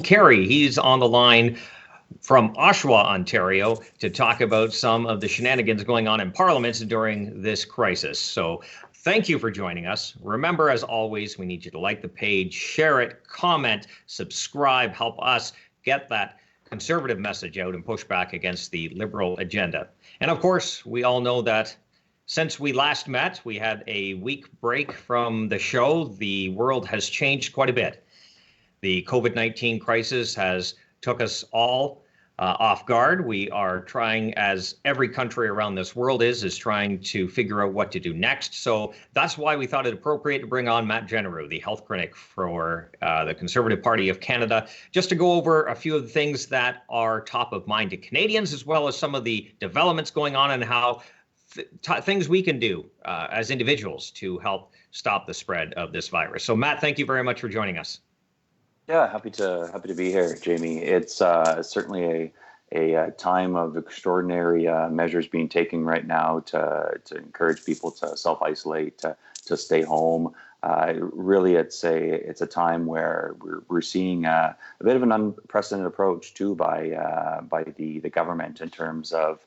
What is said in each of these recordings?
Carrie. He's on the line from Oshawa, Ontario, to talk about some of the shenanigans going on in Parliament during this crisis. So thank you for joining us. Remember, as always, we need you to like the page, share it, comment, subscribe, help us get that conservative message out and push back against the Liberal agenda. And of course, we all know that since we last met, we had a week break from the show. The world has changed quite a bit. The COVID-19 crisis has took us all off guard. We are trying, as every country around this world is trying to figure out what to do next. So that's why we thought it appropriate to bring on Matt Jeneroux, the health critic for the Conservative Party of Canada, just to go over a few of the things that are top of mind to Canadians, as well as some of the developments going on and how things we can do as individuals to help stop the spread of this virus. So Matt, thank you very much for joining us. Yeah, happy to be here, Jamie. It's certainly a time of extraordinary measures being taken right now to encourage people to self-isolate, to stay home. Really, it's a time where we're seeing a bit of an unprecedented approach too by the government in terms of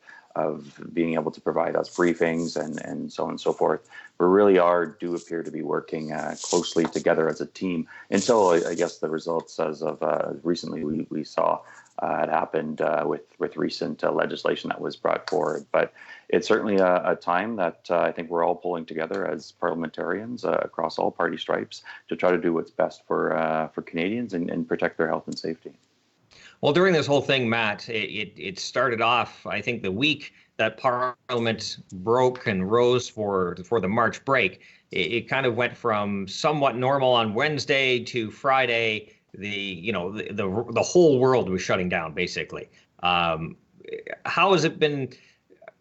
being able to provide us briefings and so on and so forth. We really do appear to be working closely together as a team until I guess the results as of recently we saw had happened with recent legislation that was brought forward. But it's certainly a time that I think we're all pulling together as parliamentarians across all party stripes to try to do what's best for Canadians and protect their health and safety. Well, during this whole thing, Matt, it started off, I think, the week that Parliament broke and rose for the March break. It kind of went from somewhat normal on Wednesday to Friday. The whole world was shutting down, basically. How has it been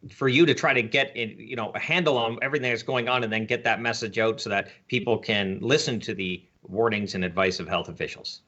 for you to try to get a handle on everything that's going on and then get that message out so that people can listen to the warnings and advice of health officials?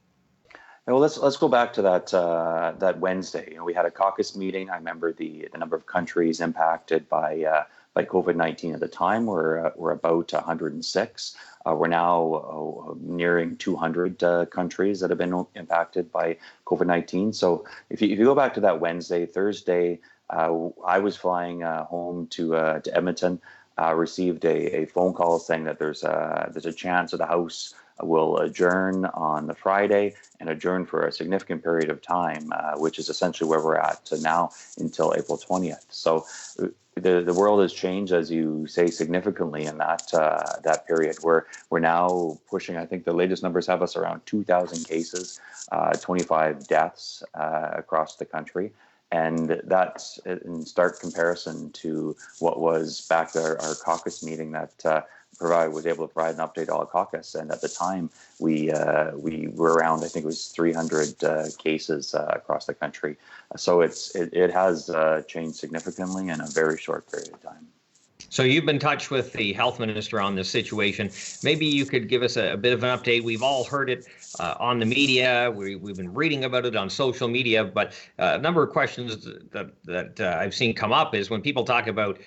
Well, let's go back to that Wednesday. We had a caucus meeting. I remember the number of countries impacted by COVID-19 at the time were about 106. We're now nearing 200 countries that have been impacted by COVID-19. So if you go back to that Wednesday, Thursday, I was flying home to Edmonton. Received a phone call saying that there's a chance that the House will adjourn on the Friday and adjourn for a significant period of time, which is essentially where we're at now until April 20th. So the world has changed, as you say, significantly in that period. We're now pushing, I think the latest numbers have us around 2,000 cases, 25 deaths across the country. And that's in stark comparison to what was back at our caucus meeting that was able to provide an update to all caucus. And at the time, we were around, I think it was 300 cases across the country. So it has changed significantly in a very short period of time. So you've been in touch with the health minister on this situation. Maybe you could give us a bit of an update. We've all heard it on the media. We've been reading about it on social media. But a number of questions that I've seen come up is when people talk about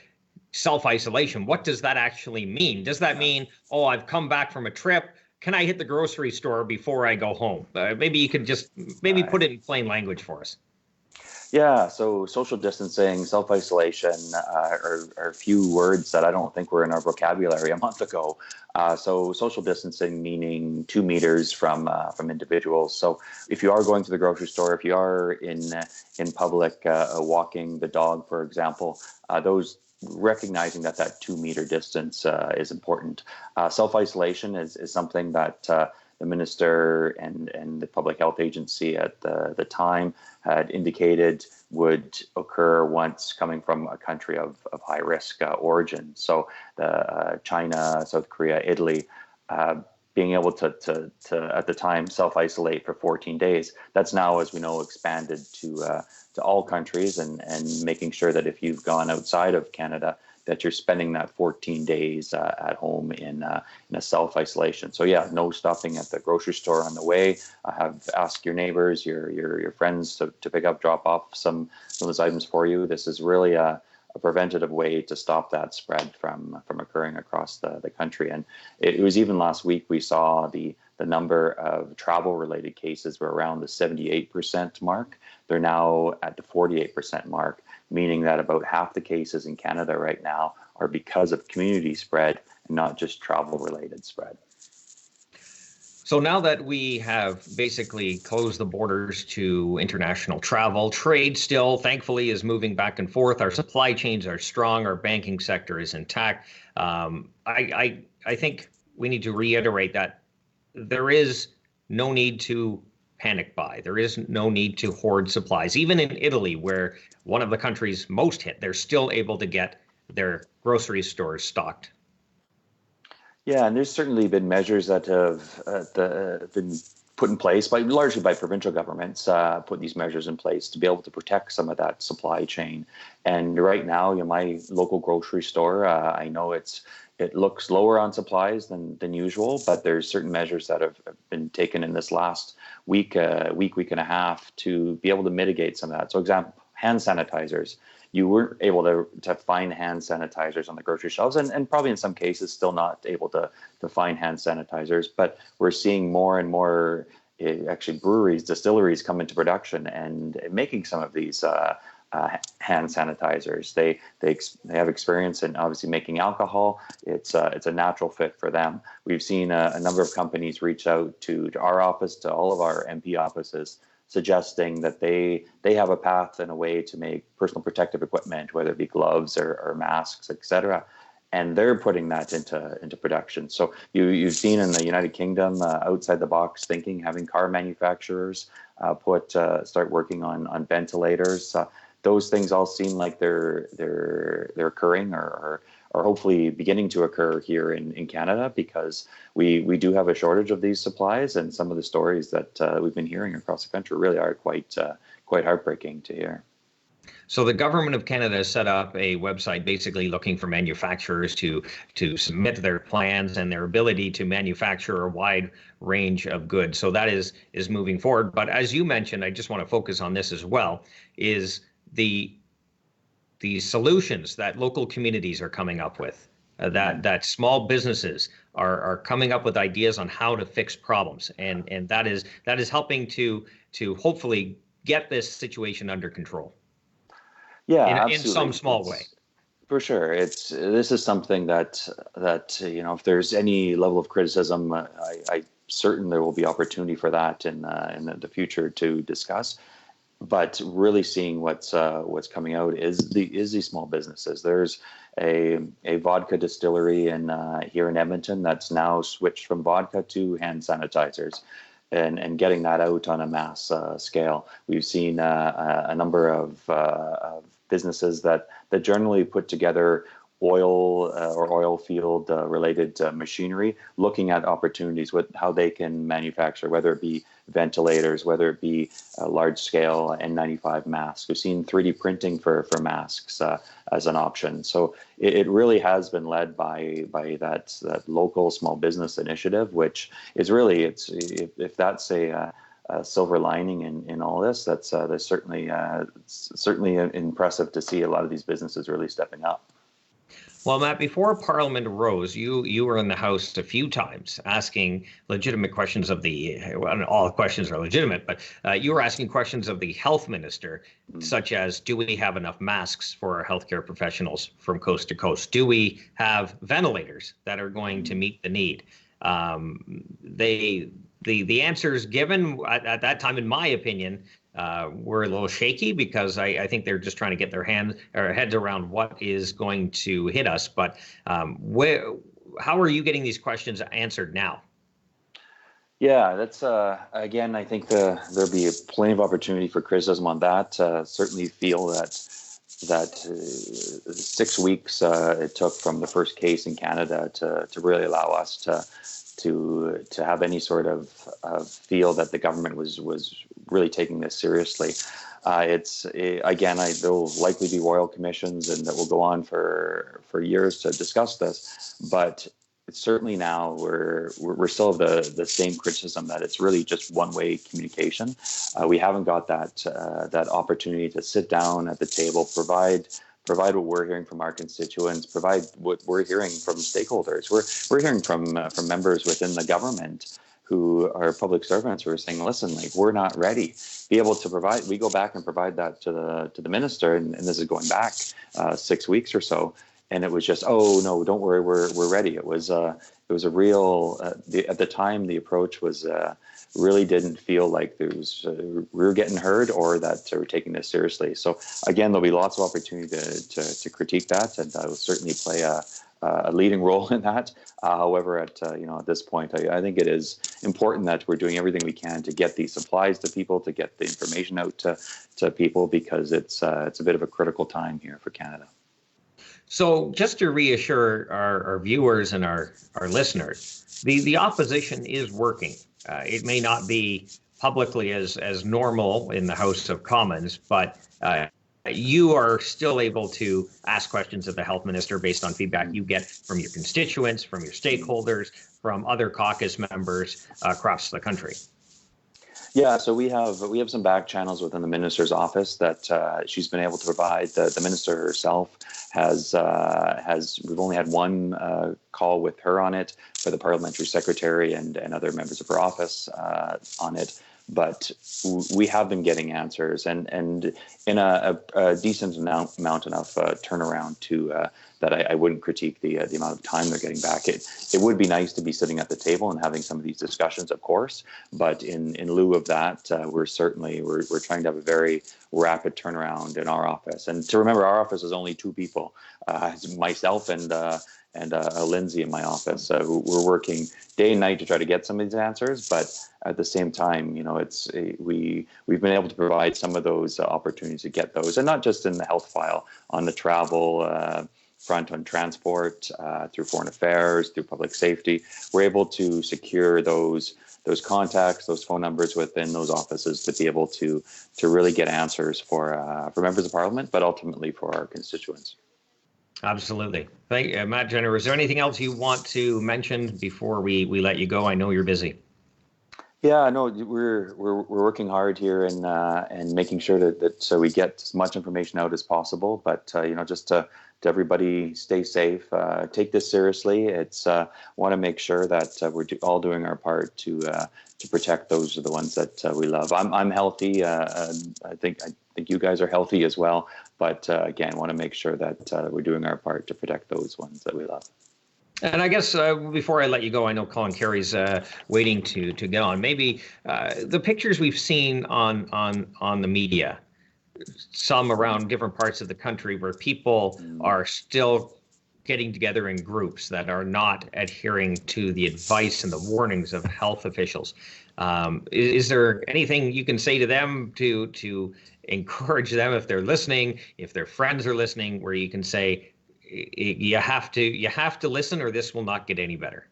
self-isolation, what does that actually mean? Does that mean, oh, I've come back from a trip, can I hit the grocery store before I go home? Maybe you could just put it in plain language for us. Yeah, so social distancing, self-isolation are a few words that I don't think were in our vocabulary a month ago. So social distancing meaning 2 meters from individuals. So if you are going to the grocery store, if you are in public walking the dog, for example, those recognizing that 2 meter distance is important. Self-isolation is something that the minister and the public health agency at the time had indicated would occur once coming from a country of high risk origin. So China, South Korea, Italy, being able to at the time self-isolate for 14 days. That's now, as we know, expanded to all countries and making sure that if you've gone outside of Canada, that you're spending that 14 days at home in a self-isolation. So yeah, no stopping at the grocery store on the way. Ask your neighbors, your friends to pick up, drop off some of those items for you. This is really a preventative way to stop that spread from occurring across the country. And it was even last week we saw the the number of travel-related cases were around the 78% mark. They're now at the 48% mark, meaning that about half the cases in Canada right now are because of community spread and not just travel-related spread. So now that we have basically closed the borders to international travel, trade still, thankfully, is moving back and forth. Our supply chains are strong. Our banking sector is intact. I think we need to reiterate that there is no need to panic buy. There is no need to hoard supplies. Even in Italy, where one of the countries most hit, they're still able to get their grocery stores stocked. Yeah, and there's certainly been measures that have been put in place largely by provincial governments, put these measures in place to be able to protect some of that supply chain. And right now, my local grocery store, I know it looks lower on supplies than usual, but there's certain measures that have been taken in this last week and a half to be able to mitigate some of that. So, example, hand sanitizers. You weren't able to find hand sanitizers on the grocery shelves, and probably in some cases still not able to find hand sanitizers. But we're seeing more and more actually breweries, distilleries come into production and making some of these hand sanitizers. They have experience in obviously making alcohol. It's a natural fit for them. We've seen a number of companies reach out to our office, to all of our MP offices, suggesting that they have a path and a way to make personal protective equipment, whether it be gloves or masks, etc. And they're putting that into production. So you've seen in the United Kingdom, outside the box thinking, having car manufacturers start working on ventilators. Those things all seem like they're occurring or hopefully beginning to occur here in Canada, because we do have a shortage of these supplies, and some of the stories that we've been hearing across the country really are quite heartbreaking to hear. So the government of Canada has set up a website basically looking for manufacturers to submit their plans and their ability to manufacture a wide range of goods. So that is moving forward. But as you mentioned, I just want to focus on this as well, is the solutions that local communities are coming up with, that small businesses are coming up with ideas on how to fix problems, and that is helping to hopefully get this situation under control. Yeah, in some small way. For sure, this is something that if there's any level of criticism, I certain there will be opportunity for that in the future to discuss. But really seeing what's coming out is these small businesses. There's a vodka distillery here in Edmonton that's now switched from vodka to hand sanitizers, and getting that out on a mass scale. We've seen a number of businesses that generally put together oil or oil field related machinery, looking at opportunities with how they can manufacture, whether it be ventilators, whether it be large scale N95 masks. We've seen 3D printing for masks as an option. So it really has been led by that local small business initiative, which is really, if that's a silver lining in all this, that's certainly impressive to see a lot of these businesses really stepping up. Well, Matt, before Parliament arose, you were in the House a few times asking legitimate questions of all questions are legitimate, but you were asking questions of the health minister, such as, do we have enough masks for our healthcare professionals from coast to coast? Do we have ventilators that are going to meet the need? The answers given at that time, in my opinion, were a little shaky, because I think they're just trying to get their heads around what is going to hit us. But how are you getting these questions answered now? Yeah, that's again, I think there'll be plenty of opportunity for criticism on that. Certainly feel that 6 weeks it took from the first case in Canada to really allow us to have any sort of feel that the government was really taking this seriously. There will likely be royal commissions, and that will go on for years to discuss this. But certainly now we're still the same criticism that it's really just one-way communication. We haven't got that opportunity to sit down at the table, provide what we're hearing from our constituents, provide what we're hearing from stakeholders. We're hearing from members within the government who are public servants who are saying, listen, like, we're not ready. Be able to provide, we go back and provide that to the minister, and this is going back 6 weeks or so. And it was just, oh no, don't worry, we're ready. It was a real, at the time, the approach was really didn't feel like there was, we were getting heard or that we were taking this seriously. So again, there'll be lots of opportunity to critique that, and I will certainly play a leading role in that. However, at this point, I think it is important that we're doing everything we can to get these supplies to people, to get the information out to people, because it's a bit of a critical time here for Canada. So just to reassure our viewers and our listeners, the opposition is working. It may not be publicly as normal in the House of Commons, but you are still able to ask questions of the health minister based on feedback you get from your constituents, from your stakeholders, from other caucus members across the country. Yeah, so we have some back channels within the minister's office that she's been able to provide. The minister herself has we've only had one call with her on it, for the parliamentary secretary and other members of her office on it. But we have been getting answers, and in a decent amount enough turnaround to that I wouldn't critique the amount of time they're getting back. It would be nice to be sitting at the table and having some of these discussions, of course, but in lieu of that, we're trying to have a very rapid turnaround in our office. And to remember, our office is only two people, myself and Lindsay in my office. We're working day and night to try to get some of these answers, but at the same time, we've been able to provide some of those opportunities to get those, and not just in the health file, on the travel front, on transport, through foreign affairs, through public safety. We're able to secure those contacts, those phone numbers within those offices to be able to really get answers for members of parliament, but ultimately for our constituents. Absolutely. Thank you, Matt Jeneroux. Is there anything else you want to mention before we let you go? I know you're busy. Yeah, no, we're working hard here and making sure that so we get as much information out as possible. But just to everybody, stay safe. Take this seriously. It's want to make sure that we're all doing our part to protect the ones that we love. I'm healthy. I think you guys are healthy as well. But again, want to make sure that we're doing our part to protect those ones that we love. And I guess before I let you go, I know Colin Carrie's waiting to get on. Maybe the pictures we've seen on the media, some around different parts of the country, where people are still getting together in groups that are not adhering to the advice and the warnings of health officials. Is there anything you can say to them to encourage them, if they're listening, if their friends are listening, where you can say, you have to listen, or this will not get any better?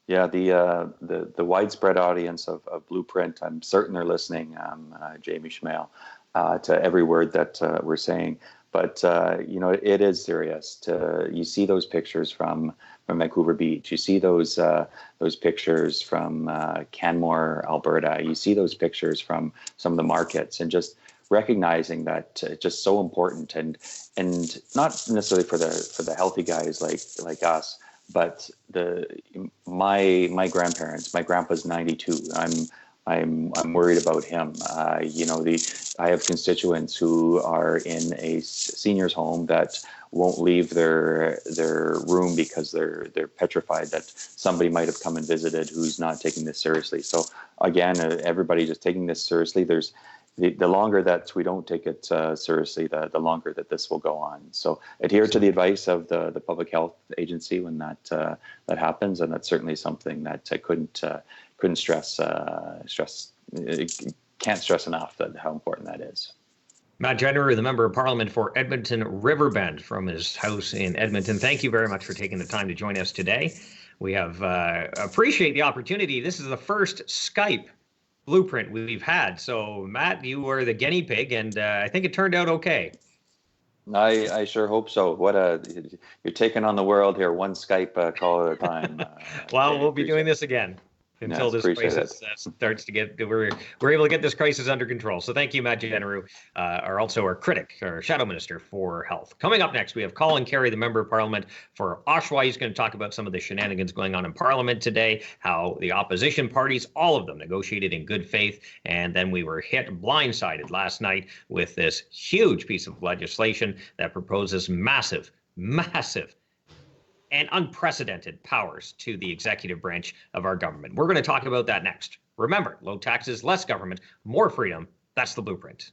Yeah, the widespread audience of Blueprint, I'm certain they're listening. Jamie Schmale, to every word that we're saying. But it is serious. You see those pictures from Vancouver Beach. You see those pictures from Canmore, Alberta. You see those pictures from some of the markets, and just recognizing that it's just so important, and not necessarily for the healthy guys like us, but my grandparents. My grandpa's 92. I'm worried about him. I have constituents who are in a seniors home that won't leave their room because they're petrified that somebody might have come and visited who's not taking this seriously. So again, everybody just taking this seriously. There's the longer that we don't take it seriously, the longer that this will go on. So adhere to the advice of the public health agency when that happens, and that's certainly something that I couldn't stress. Can't stress enough how important that is. Matt Jeneroux, the Member of Parliament for Edmonton Riverbend, from his house in Edmonton. Thank you very much for taking the time to join us today. We have appreciate the opportunity. This is the first Skype Blueprint we've had. So, Matt, you were the guinea pig, and I think it turned out okay. I sure hope so. You're taking on the world here, one Skype call at a time. Well, we'll be doing this again. until this crisis starts to get, we're able to get this crisis under control. So thank you, Matt Jeneroux, our critic, our shadow minister for health. Coming up next, we have Colin Carrie, the member of parliament for Oshawa. He's going to talk about some of the shenanigans going on in parliament today, how the opposition parties, all of them, negotiated in good faith. And then we were hit blindsided last night with this huge piece of legislation that proposes massive and unprecedented powers to the executive branch of our government. We're going to talk about that next. Remember, low taxes, less government, more freedom. That's the blueprint.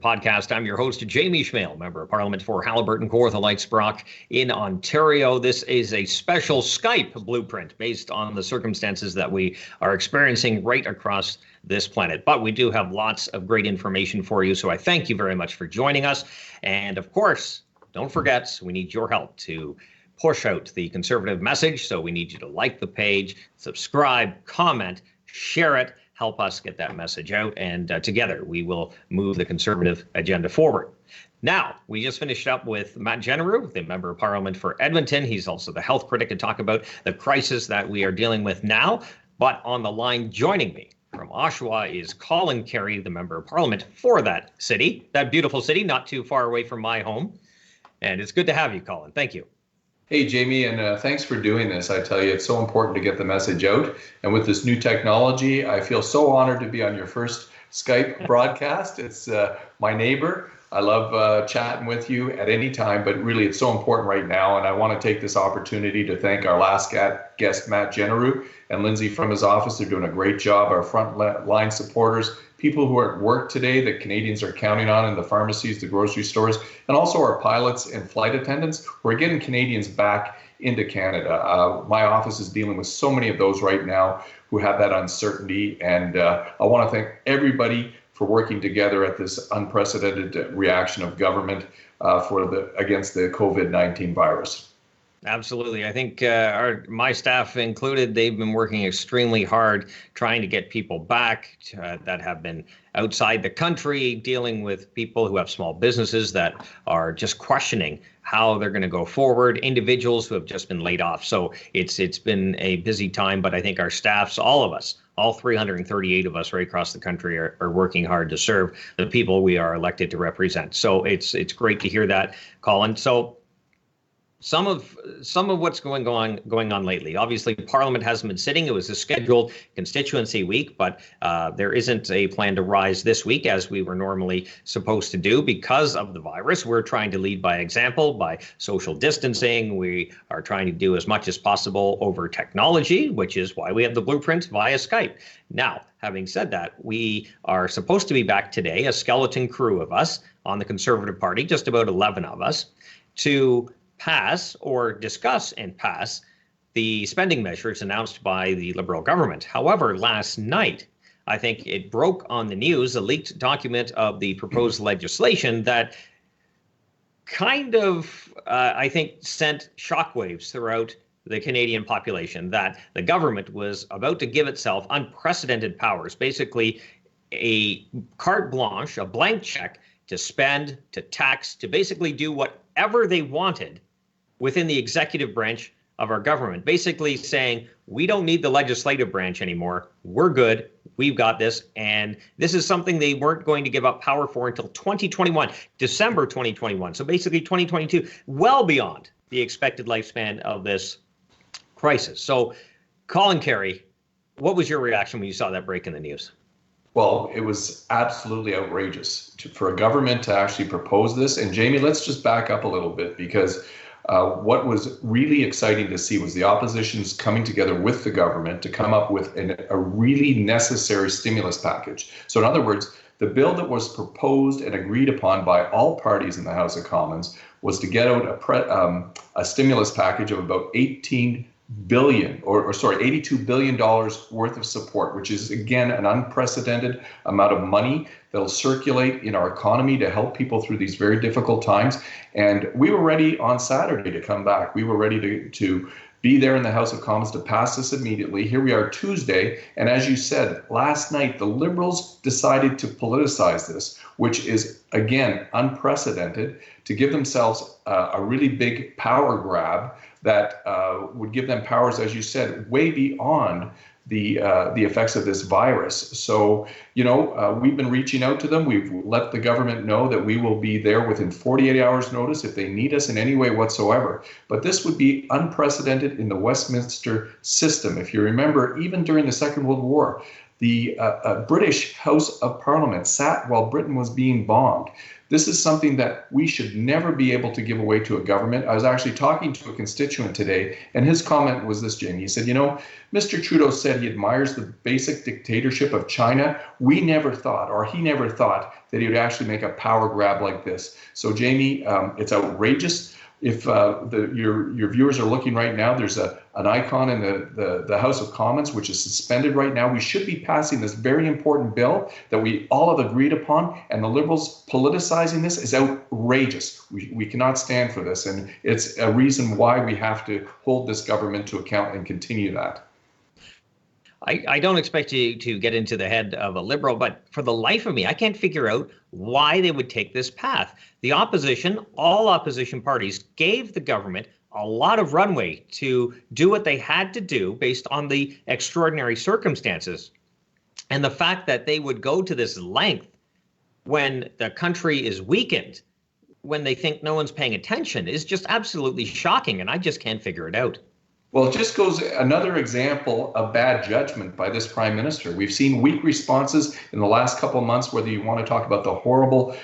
Podcast. I'm your host, Jamie Schmale, member of parliament for Haliburton, Kawartha, Lightsbrock in Ontario. This is a special Skype blueprint based on the circumstances that we are experiencing right across this planet. But we do have lots of great information for you. So I thank you very much for joining us. And of course, don't forget, we need your help to push out the Conservative message. So we need you to like the page, subscribe, comment, share it. Help us get that message out, and together we will move the Conservative agenda forward. Now, we just finished up with Matt Jeneroux, the member of parliament for Edmonton. He's also the health critic, to talk about the crisis that we are dealing with now. But on the line joining me from Oshawa is Colin Carrie, the member of parliament for that city, that beautiful city, not too far away from my home. And it's good to have you, Colin. Thank you. Hey, Jamie, and thanks for doing this. I tell you, it's so important to get the message out. And with this new technology, I feel so honored to be on your first Skype broadcast. It's my neighbor. I love chatting with you at any time, but really it's so important right now. And I want to take this opportunity to thank our last guest, Matt Jeneroux, and Lindsay from his office. They're doing a great job. Our front line supporters, people who are at work today that Canadians are counting on in the pharmacies, the grocery stores, and also our pilots and flight attendants who are getting Canadians back into Canada. My office is dealing with so many of those right now who have that uncertainty. And I want to thank everybody for working together at this unprecedented reaction of government against the COVID-19 virus. Absolutely. I think my staff included, they've been working extremely hard trying to get people back that have been outside the country, dealing with people who have small businesses that are just questioning how they're going to go forward, individuals who have just been laid off. So it's been a busy time, but I think our staffs, all of us, all 338 of us right across the country are working hard to serve the people we are elected to represent. So it's great to hear that, Colin. So some of what's going on lately. Obviously, Parliament hasn't been sitting. It was a scheduled constituency week, but there isn't a plan to rise this week as we were normally supposed to do because of the virus. We're trying to lead by example, by social distancing. We are trying to do as much as possible over technology, which is why we have the blueprint via Skype. Now, having said that, we are supposed to be back today, a skeleton crew of us on the Conservative Party, just about 11 of us, to pass or discuss and pass the spending measures announced by the Liberal government. However, last night, I think it broke on the news, a leaked document of the proposed legislation that kind of, I think, sent shockwaves throughout the Canadian population, that the government was about to give itself unprecedented powers, basically a carte blanche, a blank check to spend, to tax, to basically do whatever they wanted within the executive branch of our government, basically saying, we don't need the legislative branch anymore. We're good. We've got this. And this is something they weren't going to give up power for until 2021, December 2021. So basically 2022, well beyond the expected lifespan of this crisis. So, Colin Carrie, what was your reaction when you saw that break in the news? Well, it was absolutely outrageous for a government to actually propose this. And Jamie, let's just back up a little bit, because what was really exciting to see was the opposition's coming together with the government to come up with a really necessary stimulus package. So in other words, the bill that was proposed and agreed upon by all parties in the House of Commons was to get out a stimulus package of about $82 billion worth of support, which is, again, an unprecedented amount of money that'll circulate in our economy to help people through these very difficult times. And we were ready on Saturday to come back. We were ready to be there in the House of Commons to pass this immediately. Here we are Tuesday. And as you said, last night, the Liberals decided to politicize this, which is, again, unprecedented, to give themselves a really big power grab that would give them powers, as you said, way beyond the effects of this virus. So, we've been reaching out to them. We've let the government know that we will be there within 48 hours notice if they need us in any way whatsoever. But this would be unprecedented in the Westminster system. If you remember, even during the Second World War, the British House of Parliament sat while Britain was being bombed. This is something that we should never be able to give away to a government. I was actually talking to a constituent today, and his comment was this, Jamie. He said, Mr. Trudeau said he admires the basic dictatorship of China. He never thought that he would actually make a power grab like this. So, Jamie, it's outrageous. If your viewers are looking right now, there's an icon in the House of Commons, which is suspended right now. We should be passing this very important bill that we all have agreed upon, and the Liberals politicizing this is outrageous. We cannot stand for this, and it's a reason why we have to hold this government to account and continue that. I don't expect you to get into the head of a Liberal, but for the life of me, I can't figure out why they would take this path. The opposition, all opposition parties, gave the government a lot of runway to do what they had to do based on the extraordinary circumstances. And the fact that they would go to this length when the country is weakened, when they think no one's paying attention, is just absolutely shocking, and I just can't figure it out. Well, it just goes another example of bad judgment by this prime minister. We've seen weak responses in the last couple of months, whether you want to talk about the horrible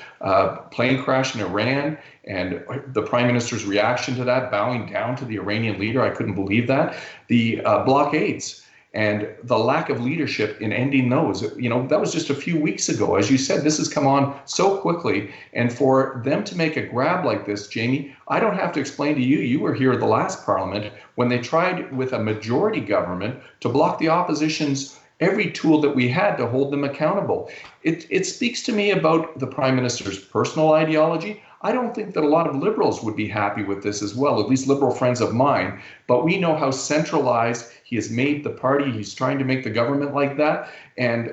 plane crash in Iran and the prime minister's reaction to that, bowing down to the Iranian leader. I couldn't believe that. The blockades and the lack of leadership in ending those. That was just a few weeks ago. As you said, this has come on so quickly. And for them to make a grab like this, Jamie, I don't have to explain to you. You were here at the last parliament when they tried with a majority government to block the opposition's every tool that we had to hold them accountable. It speaks to me about the prime minister's personal ideology. I don't think that a lot of Liberals would be happy with this as well, at least Liberal friends of mine. But we know how centralized he has made the party. He's trying to make the government like that. And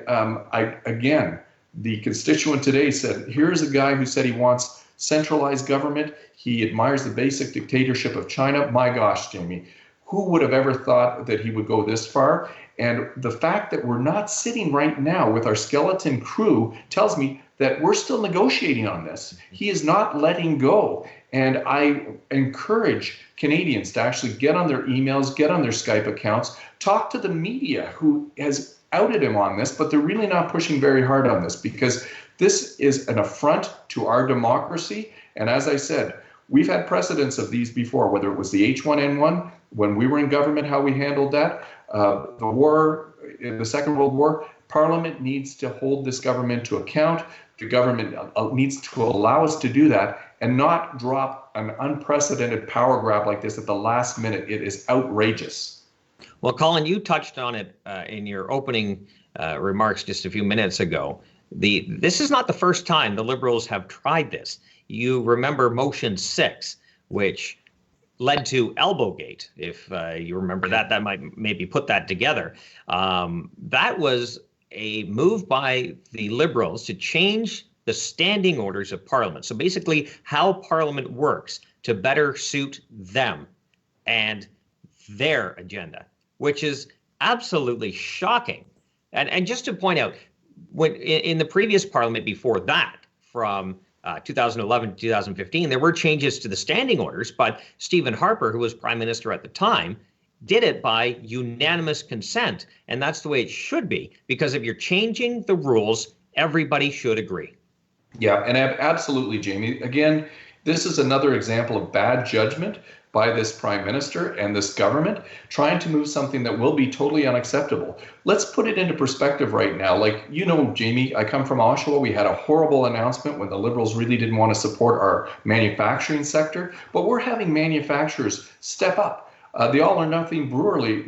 the constituent today said, here's a guy who said he wants centralized government. He admires the basic dictatorship of China. My gosh, Jamie, who would have ever thought that he would go this far? And the fact that we're not sitting right now with our skeleton crew tells me that we're still negotiating on this. He is not letting go. And I encourage Canadians to actually get on their emails, get on their Skype accounts, talk to the media who has outed him on this, but they're really not pushing very hard on this because this is an affront to our democracy. And as I said, we've had precedents of these before, whether it was the H1N1, when we were in government, how we handled that, the war, in the Second World War. Parliament needs to hold this government to account. The government needs to allow us to do that and not drop an unprecedented power grab like this at the last minute. It is outrageous. Well, Colin, you touched on it in your opening remarks just a few minutes ago. This is not the first time the Liberals have tried this. You remember Motion 6, which led to Elbowgate. If you remember that might maybe put that together. That was a move by the Liberals to change the standing orders of Parliament. So basically how Parliament works to better suit them and their agenda, which is absolutely shocking. And just to point out, when in the previous Parliament before that, from 2011 to 2015, there were changes to the standing orders, but Stephen Harper, who was Prime Minister at the time, did it by unanimous consent. And that's the way it should be, because if you're changing the rules, everybody should agree. Yeah, and absolutely, Jamie. Again, this is another example of bad judgment by this Prime Minister and this government trying to move something that will be totally unacceptable. Let's put it into perspective right now. Like, you know, Jamie, I come from Oshawa. We had a horrible announcement when the Liberals really didn't want to support our manufacturing sector, but we're having manufacturers step up. The All or Nothing brewery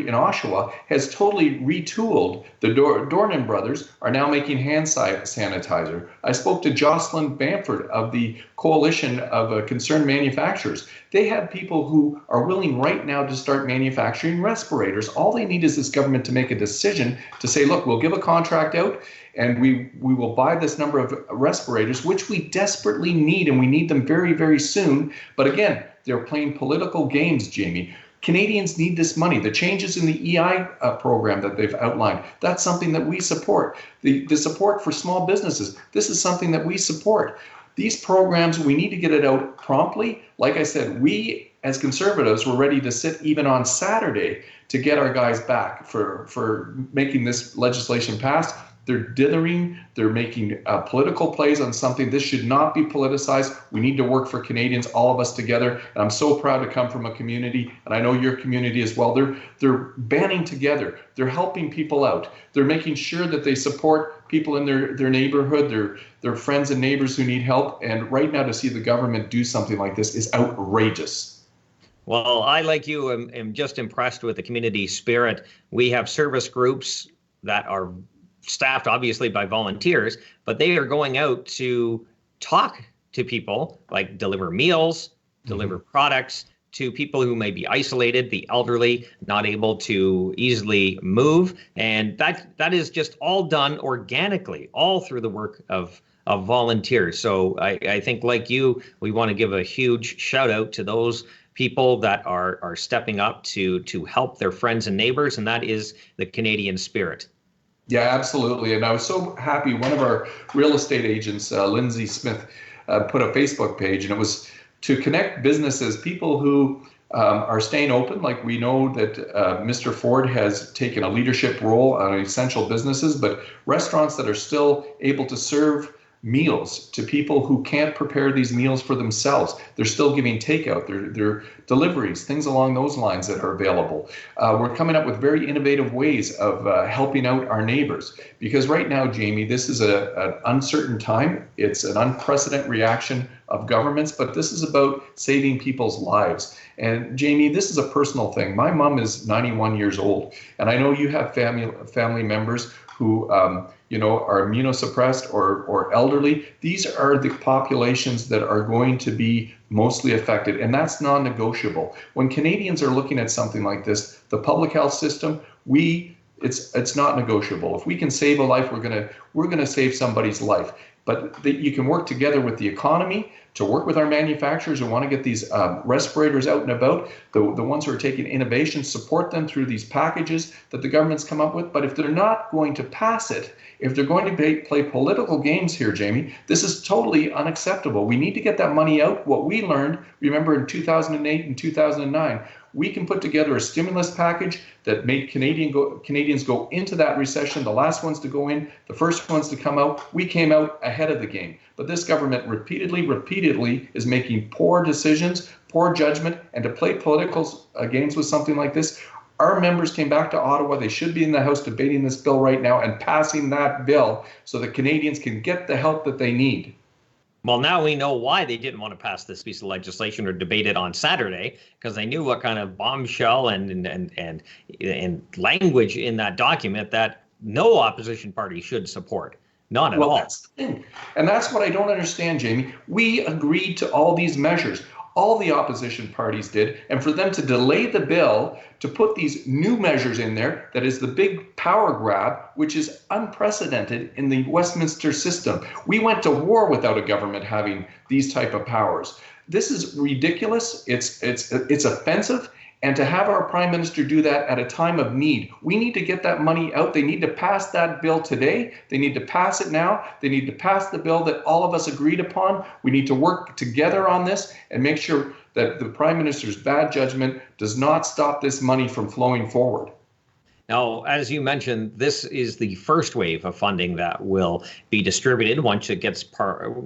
in Oshawa has totally retooled. The Dornan brothers are now making hand sanitizer. I spoke to Jocelyn Bamford of the Coalition of Concerned Manufacturers. They have people who are willing right now to start manufacturing respirators. All they need is this government to make a decision to say, look, we'll give a contract out and we will buy this number of respirators, which we desperately need, and we need them very, very soon. But again, they're playing political games, Jamie. Canadians need this money. The changes in the EI program that they've outlined, that's something that we support. The support for small businesses, this is something that we support. These programs, we need to get it out promptly. Like I said, we as Conservatives were ready to sit even on Saturday to get our guys back for making this legislation pass. They're dithering. They're making political plays on something. This should not be politicized. We need to work for Canadians, all of us together. And I'm so proud to come from a community, and I know your community as well. They're banding together. They're helping people out. They're making sure that they support people in their neighborhood, their friends and neighbors who need help. And right now, to see the government do something like this is outrageous. Well, I, like you, am just impressed with the community spirit. We have service groups that are staffed obviously by volunteers, but they are going out to talk to people, like deliver meals, deliver products to people who may be isolated, the elderly, not able to easily move. And that is just all done organically, all through the work of volunteers. So I think, like you, we want to give a huge shout out to those people that are stepping up to help their friends and neighbors, and that is the Canadian spirit. Yeah, absolutely. And I was so happy. One of our real estate agents, Lindsay Smith, put a Facebook page, and it was to connect businesses, people who are staying open. Like, we know that Mr. Ford has taken a leadership role on essential businesses, but restaurants that are still able to serve meals to people who can't prepare these meals for themselves. They're still giving takeout, they're deliveries, things along those lines that are available. We're coming up with very innovative ways of helping out our neighbors, because right now, Jamie, this is an uncertain time. It's an unprecedented reaction of governments, but this is about saving people's lives. And Jamie, this is a personal thing. My mom is 91 years old, and I know you have family members who are immunosuppressed or elderly. These are the populations that are going to be mostly affected, and that's non-negotiable. When Canadians are looking at something like this, the public health system, it's not negotiable. If we can save a life, we're gonna save somebody's life. But you can work together with the economy to work with our manufacturers who want to get these respirators out and about, the ones who are taking innovation, support them through these packages that the government's come up with. But if they're not going to pass it, if they're going to play political games here, Jamie, this is totally unacceptable. We need to get that money out. What we learned, remember in 2008 and 2009, we can put together a stimulus package that made Canadians go into that recession, the last ones to go in, the first ones to come out. We came out ahead of the game. But this government repeatedly is making poor decisions, poor judgment, and to play political games with something like this. Our members came back to Ottawa. They should be in the House debating this bill right now and passing that bill so that Canadians can get the help that they need. Well, now we know why they didn't want to pass this piece of legislation or debate it on Saturday, because they knew what kind of bombshell and language in that document that no opposition party should support. Not at all. That's the thing. And that's what I don't understand, Jamie. We agreed to all these measures. All the opposition parties did, and for them to delay the bill, to put these new measures in there, that is the big power grab, which is unprecedented in the Westminster system. We went to war without a government having these type of powers. This is ridiculous. It's offensive. And to have our Prime Minister do that at a time of need, we need to get that money out. They need to pass that bill today. They need to pass it now. They need to pass the bill that all of us agreed upon. We need to work together on this and make sure that the Prime Minister's bad judgment does not stop this money from flowing forward. Now, as you mentioned, this is the first wave of funding that will be distributed once it gets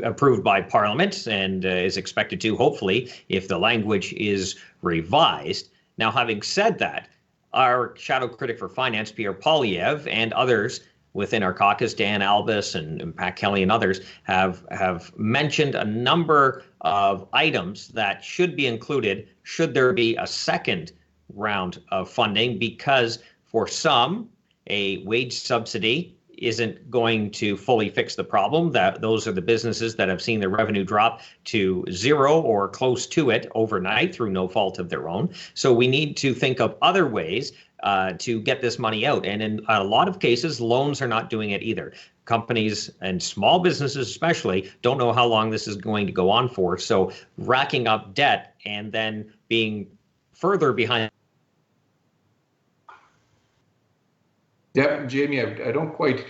approved by Parliament and is expected to, hopefully, if the language is revised. Now, having said that, our shadow critic for finance, Pierre Poilievre, and others within our caucus, Dan Albus and Pat Kelly and others, have mentioned a number of items that should be included should there be a second round of funding, because for some, a wage subsidy isn't going to fully fix the problem. That those are the businesses that have seen their revenue drop to zero or close to it overnight through no fault of their own. So we need to think of other ways to get this money out. And in a lot of cases, loans are not doing it either. Companies and small businesses especially don't know how long this is going to go on for. So racking up debt and then being further behind. Yeah, Jamie, I don't quite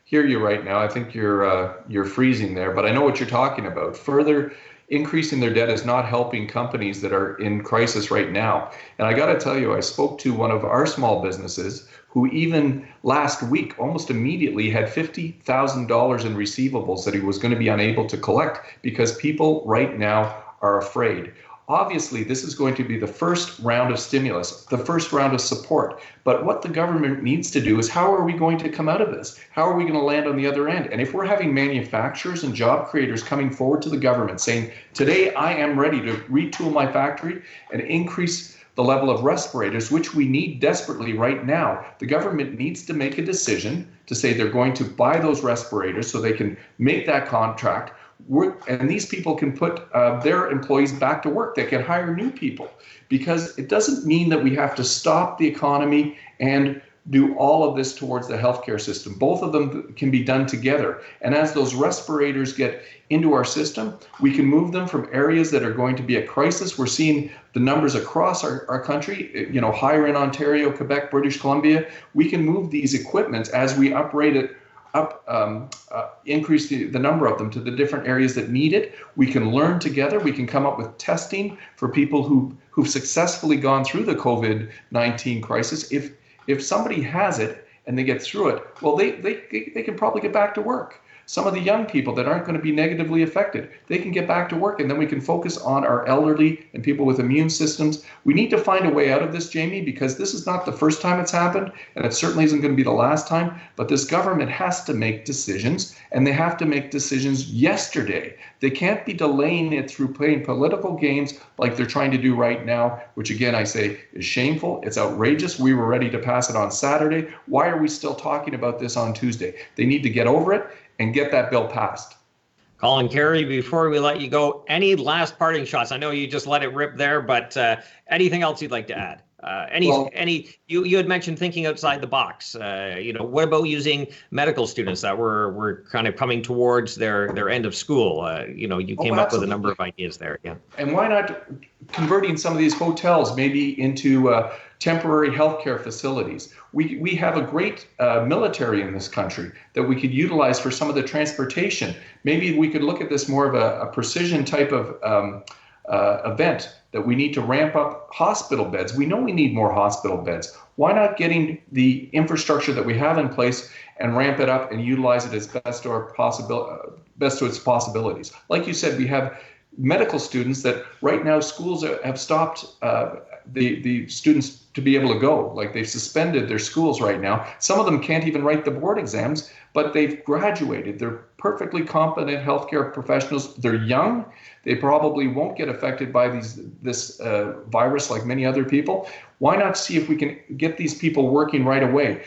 hear you right now. I think you're freezing there, but I know what you're talking about. Further increasing their debt is not helping companies that are in crisis right now. And I got to tell you, I spoke to one of our small businesses who even last week, almost immediately, had $50,000 in receivables that he was going to be unable to collect because people right now are afraid. Obviously, this is going to be the first round of stimulus, the first round of support. But what the government needs to do is, how are we going to come out of this? How are we going to land on the other end? And if we're having manufacturers and job creators coming forward to the government saying, today I am ready to retool my factory and increase the level of respirators, which we need desperately right now, the government needs to make a decision to say they're going to buy those respirators so they can make that contract. And these people can put their employees back to work. They can hire new people, because it doesn't mean that we have to stop the economy and do all of this towards the healthcare system. Both of them can be done together. And as those respirators get into our system, we can move them from areas that are going to be a crisis. We're seeing the numbers across our country, higher in Ontario, Quebec, British Columbia. We can move these equipments as we upgrade it increase the number of them to the different areas that need it. We can learn together. We can come up with testing for people who've successfully gone through the COVID-19 crisis. If somebody has it and they get through it, well, they can probably get back to work. Some of the young people that aren't going to be negatively affected, they can get back to work, and then we can focus on our elderly and people with immune systems. We need to find a way out of this, Jamie, because this is not the first time it's happened, and it certainly isn't going to be the last time. But this government has to make decisions, and they have to make decisions yesterday. They can't be delaying it through playing political games like they're trying to do right now, which again, I say is shameful. It's outrageous. We were ready to pass it on Saturday. Why are we still talking about this on Tuesday? They need to get over it and get that bill passed. Colin Carrie, before we let you go, any last parting shots? I know you just let it rip there, but anything else you'd like to add You had mentioned thinking outside the box. What about using medical students that were kind of coming towards their end of school? You came up with a number of ideas there. Yeah. And why not converting some of these hotels maybe into temporary healthcare facilities? We have a great military in this country that we could utilize for some of the transportation. Maybe we could look at this more of a precision type of event, that we need to ramp up hospital beds. We know we need more hospital beds. Why not getting the infrastructure that we have in place and ramp it up and utilize it as best to its possibilities? Like you said, we have medical students that right now schools have stopped the students to be able to go. Like, they've suspended their schools right now. Some of them can't even write the board exams, but they've graduated. They're perfectly competent healthcare professionals. They're young. They probably won't get affected by this virus like many other people. Why not see if we can get these people working right away?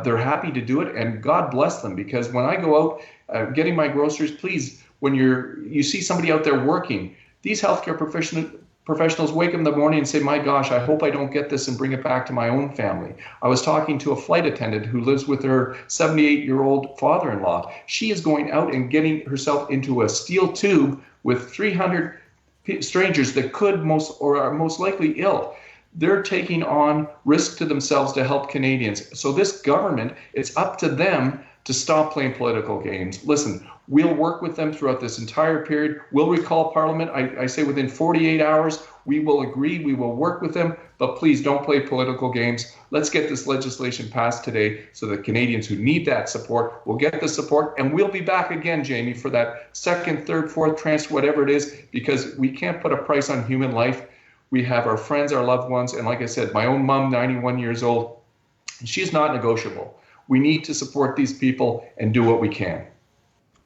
They're happy to do it, and God bless them, because when I go out getting my groceries, please, when you see somebody out there working, these healthcare professionals wake up in the morning and say, my gosh, I hope I don't get this and bring it back to my own family. I was talking to a flight attendant who lives with her 78-year-old father-in-law. She is going out and getting herself into a steel tube with 300 strangers that are most likely ill. They're taking on risk to themselves to help Canadians. So this government, it's up to them to stop playing political games. Listen, we'll work with them throughout this entire period. We'll recall Parliament. I say within 48 hours, we will agree, we will work with them, but please don't play political games. Let's get this legislation passed today so that Canadians who need that support will get the support. And we'll be back again, Jamie, for that second, third, fourth transfer, whatever it is, because we can't put a price on human life. We have our friends, our loved ones. And like I said, my own mom, 91 years old, she's not negotiable. We need to support these people and do what we can.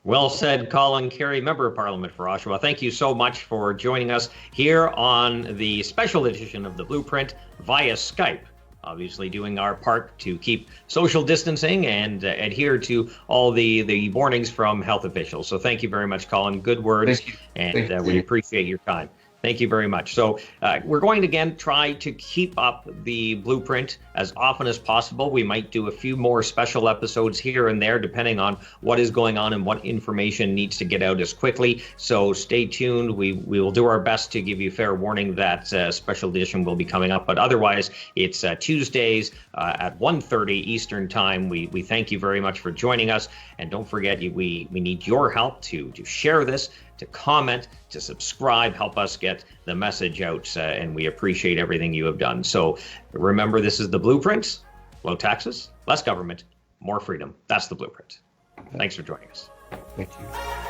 Well said, Colin Carrie, Member of Parliament for Oshawa. Thank you so much for joining us here on the special edition of The Blueprint via Skype. Obviously doing our part to keep social distancing and adhere to all the warnings from health officials. So thank you very much, Colin. Good words. Thank you. We appreciate your time. Thank you very much. So we're going to, again, try to keep up the Blueprint as often as possible. We might do a few more special episodes here and there, depending on what is going on and what information needs to get out as quickly. So stay tuned. We will do our best to give you fair warning that special edition will be coming up. But otherwise, it's Tuesdays at 1:30 Eastern Time. We thank you very much for joining us. And don't forget, we need your help to share this, to comment, to subscribe, help us get the message out, and we appreciate everything you have done. So remember, this is The Blueprint. Low taxes, less government, more freedom. That's The Blueprint. Thanks for joining us. Thank you.